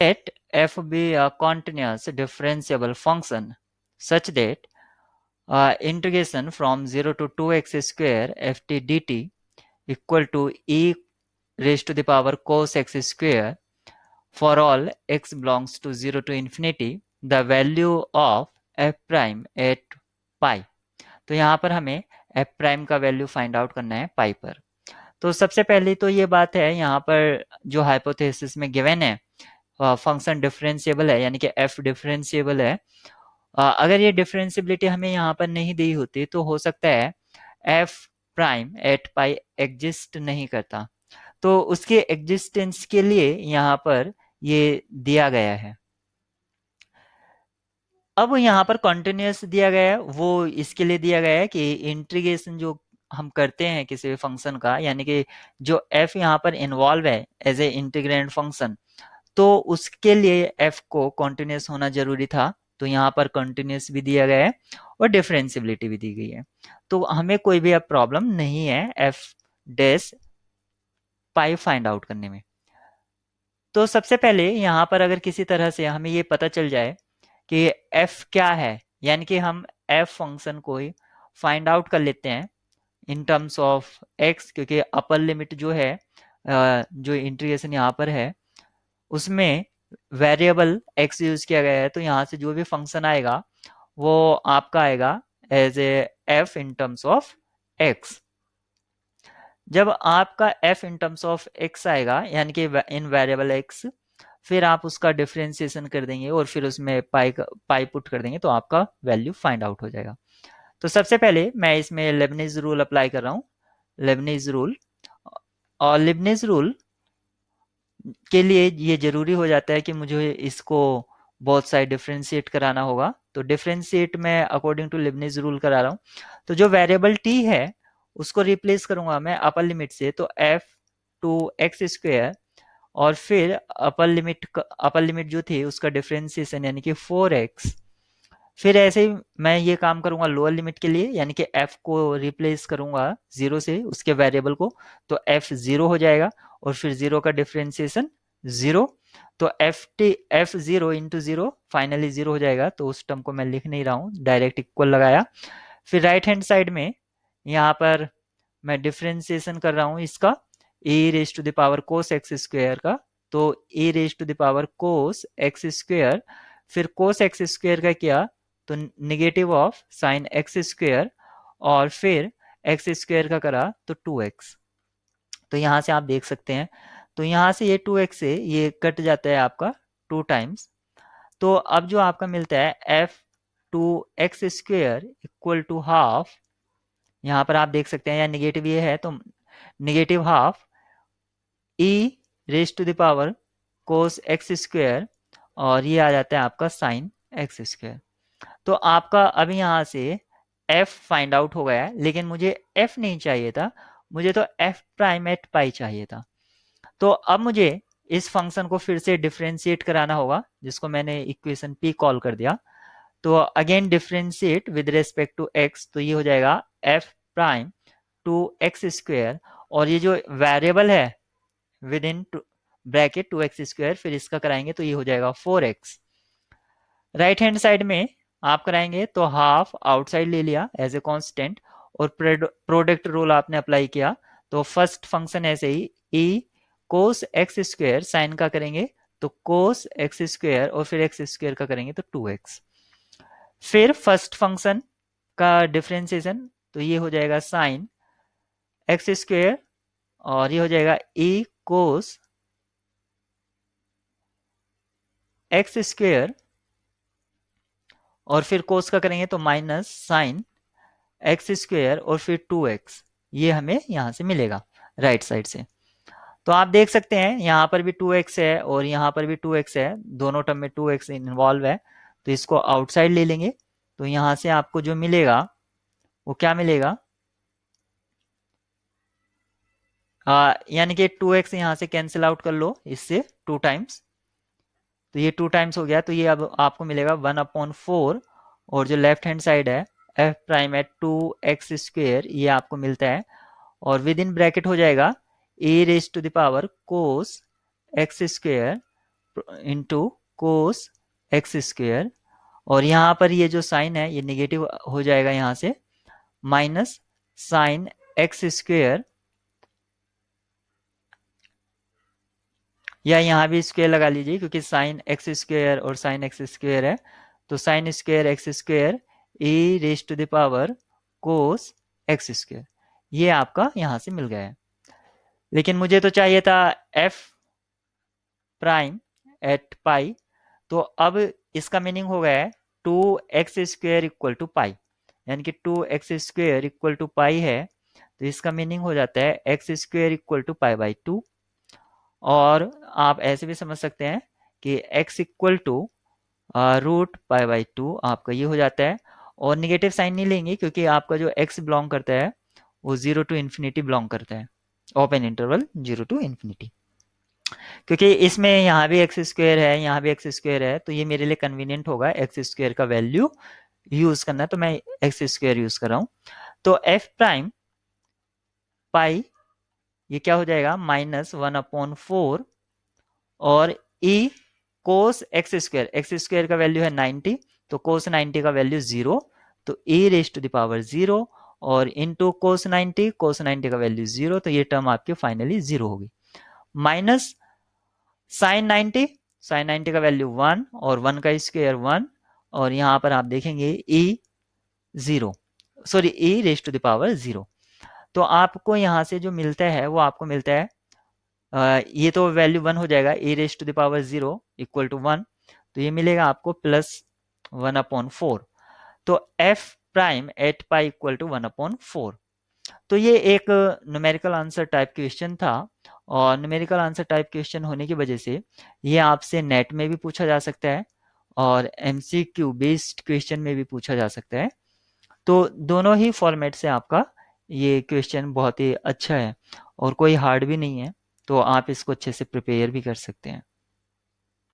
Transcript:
let f be a continuous differentiable function such that integration from 0 to 2x square ft dt equal to e raised to the power cos x square for all x belongs to 0 to infinity the value of f prime at pi। तो यहाँ पर हमें f prime का value find out करना है पाई पर। तो सबसे पहले तो ये बात है, यहाँ पर जो हाइपोथेसिस में गिवन है फंक्शन डिफरेंशिएबल है, यानी कि f डिफरेंशिएबल है। अगर ये डिफरेंशिएबिलिटी हमें यहाँ पर नहीं दी होती तो हो सकता है f prime at pi exist नहीं करता। तो उसके एग्जिस्टेंस के लिए यहाँ पर ये दिया गया है। अब यहाँ पर कंटिन्यूअस दिया गया है, वो इसके लिए दिया गया है कि इंटीग्रेशन जो हम करते हैं किसी भी फंक्शन का, यानी कि जो f यहाँ पर इन्वॉल्व है एज ए इंटीग्रेंड फंक्शन, तो उसके लिए f को कंटिन्यूअस होना जरूरी था। तो यहाँ पर कंटिन्यूअस भी दिया गया है और डिफरेंशिएबिलिटी भी दी गई है, तो हमें कोई भी अब प्रॉब्लम नहीं है f डैश पाई फाइंड आउट करने में। तो सबसे पहले यहाँ पर अगर किसी तरह से हमें ये पता चल जाए कि f क्या है, यानी कि हम f फंक्शन को ही फाइंड आउट कर लेते हैं इन टर्म्स ऑफ x, क्योंकि अपर लिमिट जो है जो इंटीग्रेशन यहाँ पर है उसमें वेरिएबल x यूज किया गया है, तो यहाँ से जो भी फंक्शन आएगा वो आपका आएगा as a f in terms of x। जब आपका f in terms of x आएगा, यानी कि इन वेरिएबल x, फिर आप उसका डिफरेंशिएशन कर देंगे और फिर उसमें पाई पुट कर देंगे तो आपका वैल्यू फाइंड आउट हो जाएगा। तो सबसे पहले मैं इसमें लेबनिज रूल अप्लाई कर रहा हूँ, लेबनिज रूल। और लेबनिज रूल के लिए ये जरूरी हो जाता है कि मुझे इसको बहुत साइड डिफरेंशिएट कराना होगा। तो डिफरेंशिएट मैं अकॉर्डिंग टू लेबनिज रूल करा रहा हूँ। तो जो वेरिएबल t है उसको रिप्लेस करूंगा मैं अपर लिमिट से, तो f टू एक्स स्क्वायर, और फिर अपर लिमिट जो थी उसका डिफरेंशिएशन यानी कि 4x। फिर ऐसे ही मैं ये काम करूंगा लोअर लिमिट के लिए, यानी कि f को रिप्लेस करूंगा 0 से उसके वेरिएबल को, तो f 0 हो जाएगा और फिर 0 का डिफरेंशिएशन 0, तो f 0 इंटू 0 फाइनली 0 हो जाएगा। तो उस टर्म को मैं लिख नहीं रहा हूँ, डायरेक्ट इक्वल लगाया। फिर राइट हैंड साइड में यहाँ पर मैं डिफरेंशिएशन कर रहा हूँ इसका e raise to the power cos x square का, तो e raise to the power cos x square, फिर कोस एक्स स्क्वायर का किया तो negative of sine x square, और फिर एक्स स्क्वायर का करा तो 2x। तो यहाँ से आप देख सकते हैं, तो यहाँ से ये 2x से ये कट जाता है आपका 2 टाइम्स। तो अब जो आपका मिलता है f two x square equal to half, यहाँ पर आप देख सकते हैं या निगेटिव ये है तो negative half e raise to the power cos x square, और ये आ जाता है आपका साइन एक्स स्क्वायर। तो आपका अभी यहाँ से f फाइंड आउट हो गया है, लेकिन मुझे f नहीं चाहिए था, मुझे तो f प्राइम एट पाई चाहिए था। तो अब मुझे इस फंक्शन को फिर से डिफरेंशिएट कराना होगा, जिसको मैंने इक्वेशन p कॉल कर दिया। तो again differentiate with respect to x, तो ये हो जाएगा f prime two x square, और ये जो वेरिएबल है with in bracket 2x square, फिर इसका कराएंगे तो ये हो जाएगा 4x। राइट हैंड साइड में आप कराएंगे तो हाफ आउटसाइड ले लिया एज ए कांस्टेंट, और प्रोडक्ट रूल आपने अप्लाई किया, तो फर्स्ट फंक्शन ऐसे ही e कोस एक्स स्क्वायर साइन का करेंगे तो कोस एक्स स्क्वायर, और फिर एक्स स्क्वायर का करेंगे तो 2x। फिर फर्स्ट फंक्शन का डिफरेंशिएशन, तो ये हो जाएगा साइन एक्स स्क्वायर, और ये हो जाएगा e कोस एक्स स्क्वायर, और फिर कोस का करेंगे तो माइनस साइन एक्स स्क्वायर और फिर 2x, ये हमें यहाँ से मिलेगा राइट साइड से। तो आप देख सकते हैं यहाँ पर भी 2x है और यहाँ पर भी 2x है, दोनों टर्म में 2x इन्वॉल्व है, तो इसको आउटसाइड ले लेंगे। तो यहाँ से आपको जो मिलेगा वो क्या मिलेगा, यानी कि 2x यहाँ से कैंसिल आउट कर लो इससे 2 टाइम्स, तो ये 2 टाइम्स हो गया, तो ये अब आपको मिलेगा 1/4, और जो लेफ्ट हैंड साइड है f prime eight 2x square ये आपको मिलता है, और विद इन ब्रैकेट हो जाएगा e raise to the power cos x square into cos x square, और यहाँ पर ये जो साइन है ये निगेटिव हो जाएगा यहाँ से, माइनस साइन एक्स स्क्वेयर, या यहाँ भी स्क्वेयर लगा लीजिए क्योंकि साइन एक्स स्क्वेयर और साइन एक्स स्क्वेयर है, तो sine square x square e raise to the power cos x square, ये आपका यहाँ से मिल गया है। लेकिन मुझे तो चाहिए था एफ प्राइम एट पाई, तो अब इसका मीनिंग हो गया है two x square equal to pi, यानी कि two x square equal to pi है, तो इसका मीनिंग हो जाता है x square equal to pi by two. और आप ऐसे भी समझ सकते हैं कि x equal to root pi by two आपका ये हो जाता है, और निगेटिव साइन नहीं लेंगे क्योंकि आपका जो x बिलोंग करता है वो जीरो टू इन्फिनिटी बिलोंग करता है, open interval zero to infinity. क्योंकि इसमें यहाँ भी एक्स स्क्वेयर है, यहाँ भी एक्स स्क्वेयर है, तो ये मेरे लिए कन्वीनियंट होगा एक्स स्क्वेयर का वैल्यू यूज करना, तो मैं एक्स स्क्वेयर यूज कर रहा हूँ। तो एफ प्राइम पाई ये क्या हो जाएगा, माइनस वन अपॉन फोर, और ई कोस एक्स स्क्वेयर का वैल्यू है 90, तो कोस 90 का वैल्यू 0, तो e raise to the power 0, और इनटू कोस 90 का वैल्यू 0, तो ये टर्म आपकी फाइनली 0 होगी, माइनस साइन 90, साइन 90 का वैल्यू 1, और 1 का स्क्वायर 1, और यहाँ पर आप देखेंगे e 0, sorry e raise to the power 0। तो आपको यहाँ से जो मिलता है वो आपको मिलता है ये तो वैल्यू 1 हो जाएगा, e raise to the power 0 equal to 1, तो ये मिलेगा आपको प्लस 1 अपॉन 4, तो f prime at pi equal to 1 upon 4। तो ये एक न्यूमेरिकल आंसर टाइप क्वेश्चन था, और न्यूमेरिकल आंसर टाइप क्वेश्चन होने की वजह से ये आपसे नेट में भी पूछा जा सकता है और एमसीक्यू बेस्ड क्वेश्चन में भी पूछा जा सकता है। तो दोनों ही फॉर्मेट से आपका ये क्वेश्चन बहुत ही अच्छा है और कोई हार्ड भी नहीं है, तो आप इसको अच्छे से प्रिपेयर भी कर सकते हैं।